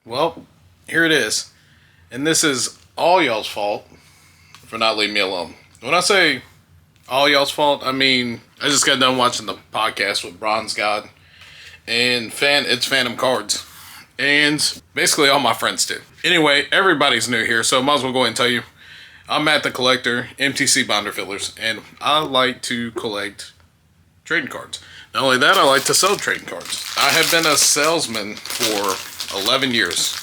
Well, here it is. And this is all y'all's fault for not leaving me alone. When I say all y'all's fault, I mean, I just got done watching the podcast with Bronze God and itPhantom cards. And basically all my friends do. Anyway, everybody's new here, so I might as well go ahead and tell you. I'm Matt the Collector, MTC Binder Fillers, and I like to collect trading cards. Not only that, I like to sell trading cards. I have been a salesman for 11 years.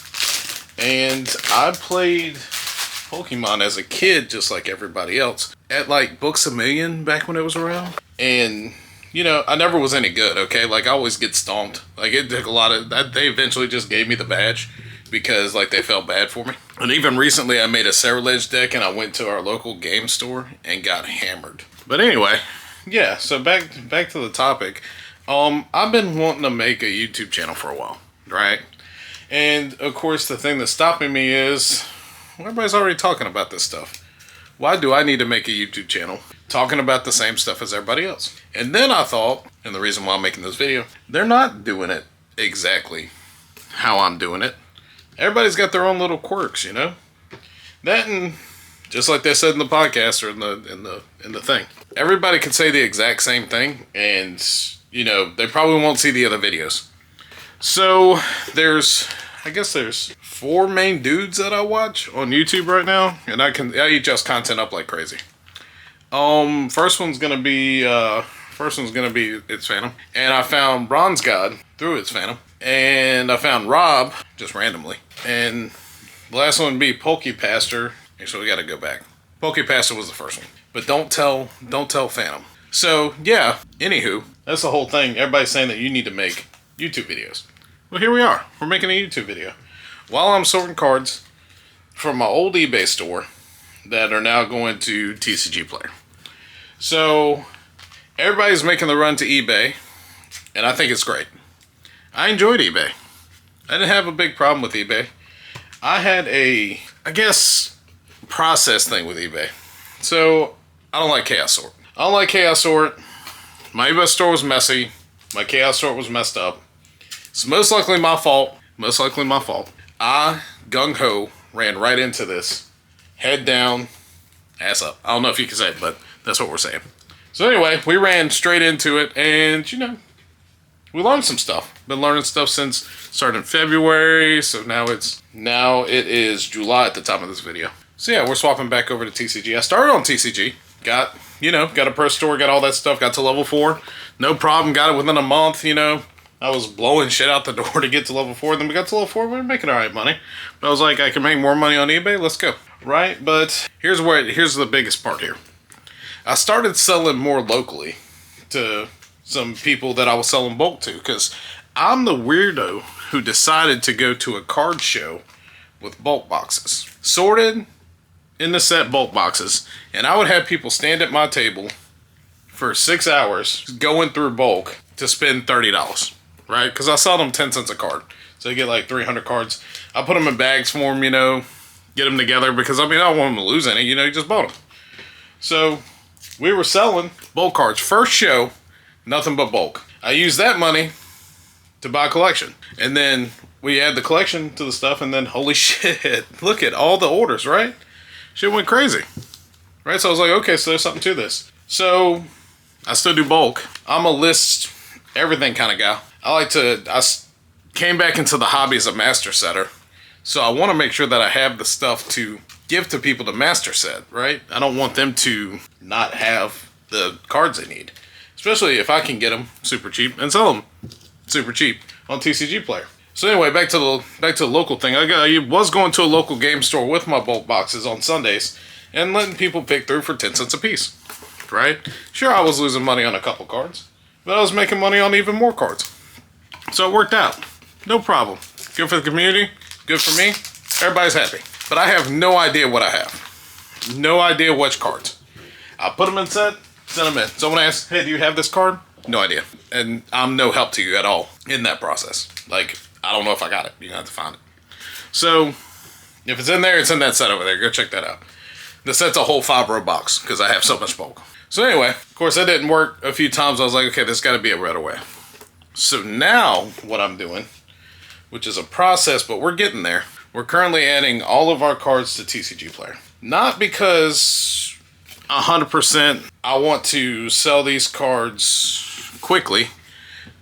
And I played Pokemon as a kid, just like everybody else, at like Books A Million back when it was around. And, you know, I never was any good, okay? Like, I always get stomped. Like, it took a lot of that. They eventually just gave me the badge because, like, they felt bad for me. And even recently, I made a Cerulege deck and I went to our local game store and got hammered. But anyway, yeah, so back to the topic. I've been wanting to make a YouTube channel for a while, right? And, of course, the thing that's stopping me is, well, everybody's already talking about this stuff. Why do I need to make a YouTube channel talking about the same stuff as everybody else? And then I thought, and the reason why I'm making this video, they're not doing it exactly how I'm doing it. Everybody's got their own little quirks, you know? That, and just like they said in the podcast or in the thing, everybody can say the exact same thing, and, you know, they probably won't see the other videos. So, I guess there's 4 main dudes that I watch on YouTube right now, and I eat just content up like crazy. First one's gonna be itPhantom, and I found Bronze God through itPhantom, and I found Rob just randomly, and the last one would be PokePastor. Actually, we gotta go back. PokePastor was the first one, but don't tell Phantom. So yeah, anywho, that's the whole thing. Everybody's saying that you need to make YouTube videos. Well, here we are. We're making a YouTube video. While I'm sorting cards from my old eBay store that are now going to TCGPlayer. So, everybody's making the run to eBay, and I think it's great. I enjoyed eBay. I didn't have a big problem with eBay. I had a, I guess, process thing with eBay. So, I don't like Chaos Sort. I don't like Chaos Sort. My eBay store was messy. My Chaos Sort was messed up. It's most likely my fault. Most likely my fault. I, gung-ho, ran right into this. Head down, ass up. I don't know if you can say it, but that's what we're saying. So anyway, we ran straight into it, and, you know, we learned some stuff. Been learning stuff since starting February, so now it is July at the time of this video. So yeah, we're swapping back over to TCG. I started on TCG. Got a pro store, got all that stuff, got to level 4. No problem, got it within a month, you know. I was blowing shit out the door to get to level 4. Then we got to level 4. We were making alright money. But I was like, I can make more money on eBay. Let's go. Right? But here's the biggest part here. I started selling more locally to some people that I was selling bulk to. Because I'm the weirdo who decided to go to a card show with bulk boxes. Sorted in the set bulk boxes. And I would have people stand at my table for 6 hours going through bulk to spend $30. Right? Because I sell them 10 cents a card. So you get like 300 cards. I put them in bags for them, you know, get them together because, I mean, I don't want them to lose any, you know, you just bought them. So we were selling bulk cards. First show, nothing but bulk. I used that money to buy a collection. And then we add the collection to the stuff, and then holy shit, look at all the orders, right? Shit went crazy. Right? So I was like, okay, so there's something to this. So I still do bulk. I'm a list everything kind of guy. I came back into the hobby as a master setter. So I want to make sure that I have the stuff to give to people to master set, right? I don't want them to not have the cards they need. Especially if I can get them super cheap and sell them super cheap on TCGPlayer. So anyway, back to the local thing. I was going to a local game store with my bulk boxes on Sundays and letting people pick through for 10 cents a piece, right? Sure, I was losing money on a couple cards, but I was making money on even more cards. So it worked out. No problem. Good for the community. Good for me. Everybody's happy. But I have no idea what I have. No idea which cards. I put them in set, send them in. Someone asks, hey, do you have this card? No idea. And I'm no help to you at all in that process. Like, I don't know if I got it. You're going to have to find it. So, if it's in there, it's in that set over there. Go check that out. The set's a whole 5-row box because I have so much bulk. So anyway, of course, that didn't work a few times. I was like, okay, there's got to be a better way. So now, what I'm doing, which is a process, but we're getting there. We're currently adding all of our cards to TCGPlayer. Not because 100% I want to sell these cards quickly,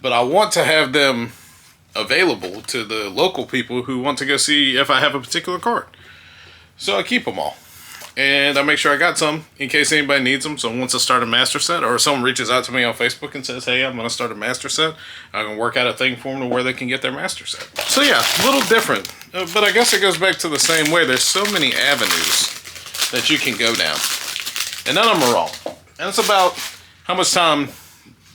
but I want to have them available to the local people who want to go see if I have a particular card. So I keep them all. And I make sure I got some in case anybody needs them. So once I start a master set, or someone reaches out to me on Facebook and says, hey, I'm going to start a master set, I can work out a thing for them to where they can get their master set. So yeah, a little different. But I guess it goes back to the same way. There's so many avenues that you can go down. And none of them are wrong. And it's about how much time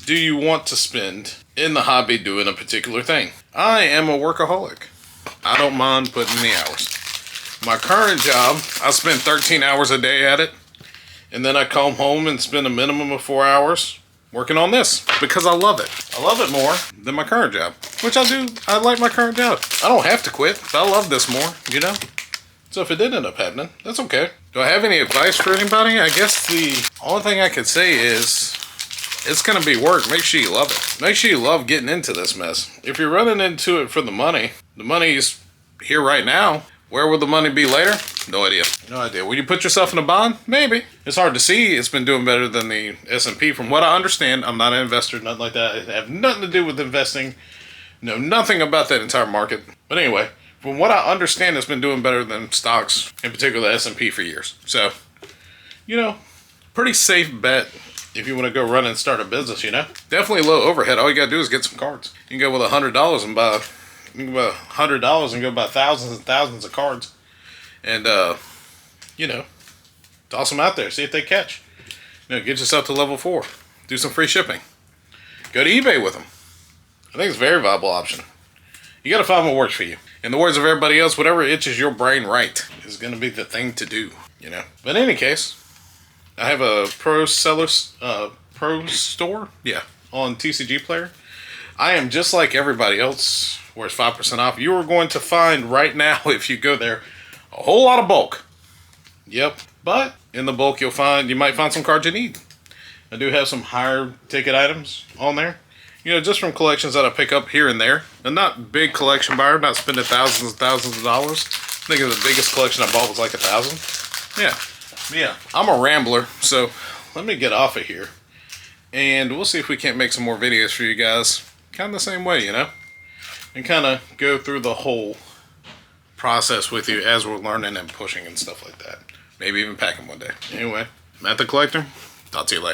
do you want to spend in the hobby doing a particular thing. I am a workaholic. I don't mind putting in the hours. My current job, I spend 13 hours a day at it, and then I come home and spend a minimum of 4 hours working on this because I love it. I love it more than my current job, which I do. I like my current job. I don't have to quit, but I love this more, you know? So if it did end up happening, that's okay. Do I have any advice for anybody? I guess the only thing I could say is it's going to be work. Make sure you love it. Make sure you love getting into this mess. If you're running into it for the money's here right now. Where will the money be later? No idea. No idea. Will you put yourself in a bond? Maybe. It's hard to see. It's been doing better than the S&P. From what I understand, I'm not an investor, nothing like that. I have nothing to do with investing. Know nothing about that entire market. But anyway, from what I understand, it's been doing better than stocks, in particular the S&P, for years. So, you know, pretty safe bet if you want to go run and start a business, you know. Definitely low overhead. All you got to do is get some cards. You can go with $100 and buy... You can buy $100 and go buy thousands and thousands of cards. And, you know, toss them out there. See if they catch. You know, get yourself to level 4. Do some free shipping. Go to eBay with them. I think it's a very viable option. You got to find what works for you. In the words of everybody else, whatever itches your brain right is going to be the thing to do, you know. But in any case, I have a pro store, yeah, on TCGPlayer. I am just like everybody else, where it's 5% off. You are going to find right now, if you go there, a whole lot of bulk. Yep. But in the bulk, you might find some cards you need. I do have some higher ticket items on there. You know, just from collections that I pick up here and there. I'm not big collection buyer, not spending thousands and thousands of dollars. I think the biggest collection I bought was like $1,000. Yeah. I'm a rambler, so let me get off of here. And we'll see if we can't make some more videos for you guys. Kind of the same way, you know? And kind of go through the whole process with you as we're learning and pushing and stuff like that. Maybe even packing one day. Anyway, Matt the Collector, talk to you later.